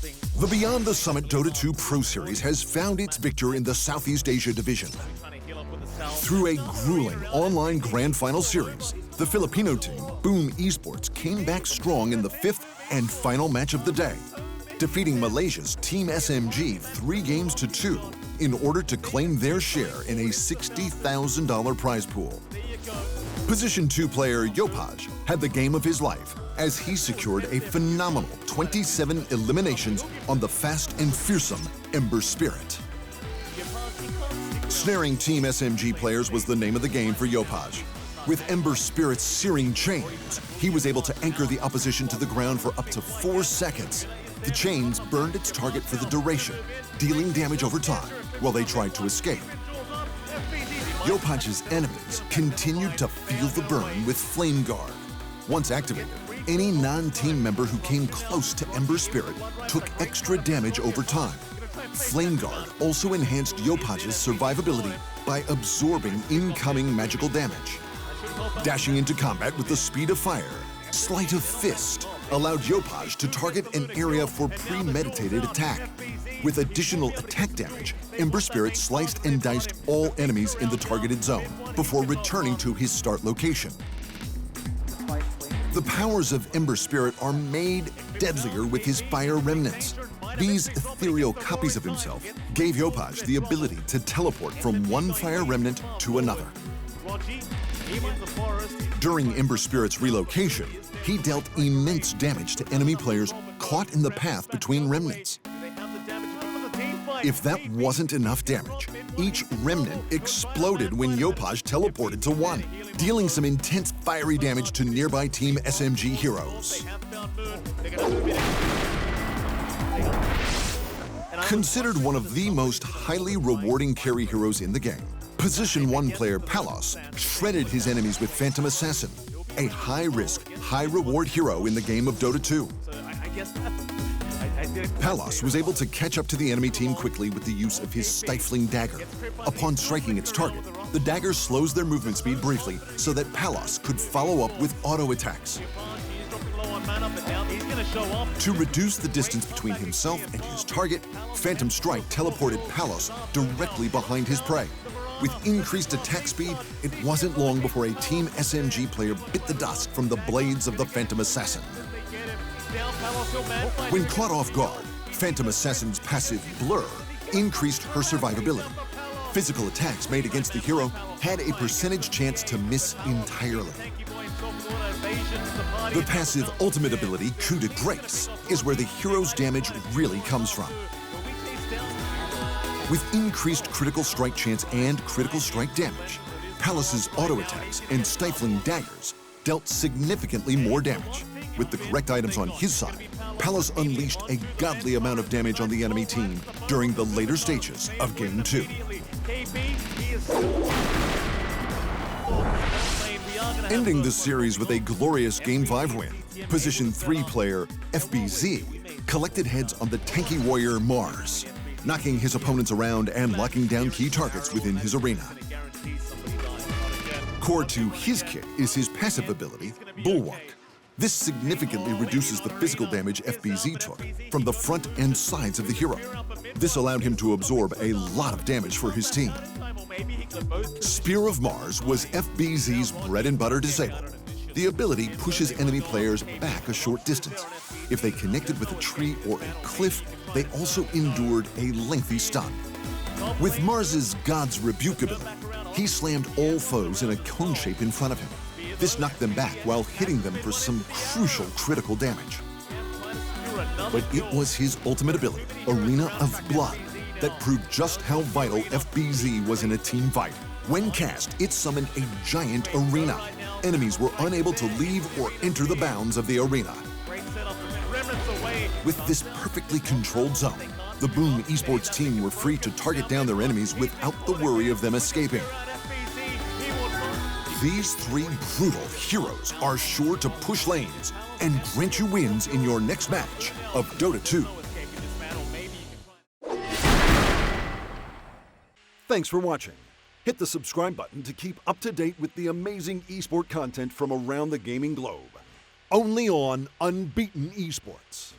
The Beyond the Summit Dota 2 Pro Series has found its victor in the Southeast Asia division. Through a grueling online grand final series, the Filipino team, Boom Esports, came back strong in the fifth and final match of the day, defeating Malaysia's Team SMG 3-2 in order to claim their share in a $60,000 prize pool. Position 2 player Yopage had the game of his life as he secured a phenomenal 27 eliminations on the fast and fearsome Ember Spirit. Snaring Team SMG players was the name of the game for Yopage. With Ember Spirit's searing chains, he was able to anchor the opposition to the ground for up to 4 seconds. The chains burned its target for the duration, dealing damage over time while they tried to escape. Yopage's enemies continued to feel the burn with Flame Guard. Once activated, any non-team member who came close to Ember Spirit took extra damage over time. Flame Guard also enhanced Yopage's survivability by absorbing incoming magical damage. Dashing into combat with the speed of fire, Sleight of Fist allowed Yopage to target an area for premeditated attack. With additional attack damage, Ember Spirit sliced and diced all enemies in the targeted zone before returning to his start location. The powers of Ember Spirit are made deadlier with his fire remnants. These ethereal copies of himself gave Yopage the ability to teleport from one fire remnant to another. During Ember Spirit's relocation, he dealt immense damage to enemy players caught in the path between remnants. If that wasn't enough damage, each remnant exploded when Yopage teleported to one, dealing some intense fiery damage to nearby Team SMG heroes. Considered one of the most highly rewarding carry heroes in the game, Position 1 player Palos shredded his enemies with Phantom Assassin, a high-risk, high-reward hero in the game of Dota 2. Palos was able to catch up to the enemy team quickly with the use of his Stifling Dagger. Upon striking its target, the dagger slows their movement speed briefly so that Palos could follow up with auto attacks. To reduce the distance between himself and his target, Phantom Strike teleported Palos directly behind his prey. With increased attack speed, it wasn't long before a Team SMG player bit the dust from the blades of the Phantom Assassin. When caught off guard, Phantom Assassin's passive Blur increased her survivability. Physical attacks made against the hero had a percentage chance to miss entirely. The passive ultimate ability, Coup de Grace, is where the hero's damage really comes from. With increased critical strike chance and critical strike damage, Palos's auto attacks and Stifling Daggers dealt significantly more damage. With the correct items on his side, Palos unleashed a godly amount of damage on the enemy team during the later stages of Game 2. Ending the series with a glorious Game 5 win, Position 3 player FBZ collected heads on the tanky warrior Mars, knocking his opponents around and locking down key targets within his arena. Core to his kit is his passive ability, Bulwark. This significantly reduces the physical damage FBZ took from the front and sides of the hero. This allowed him to absorb a lot of damage for his team. Spear of Mars was FBZ's bread and butter disable. The ability pushes enemy players back a short distance. If they connected with a tree or a cliff, they also endured a lengthy stun. With Mars's God's Rebuke ability, he slammed all foes in a cone shape in front of him. This knocked them back while hitting them for some crucial critical damage. But it was his ultimate ability, Arena of Blood, that proved just how vital FBZ was in a team fight. When cast, it summoned a giant arena. Enemies were unable to leave or enter the bounds of the arena. With this perfectly controlled zone, the Boom Esports team were free to target down their enemies without the worry of them escaping. These three brutal heroes are sure to push lanes and grant you wins in your next match of Dota 2. Thanks for watching. Hit the subscribe button to keep up to date with the amazing esport content from around the gaming globe. Only on Unbeaten Esports.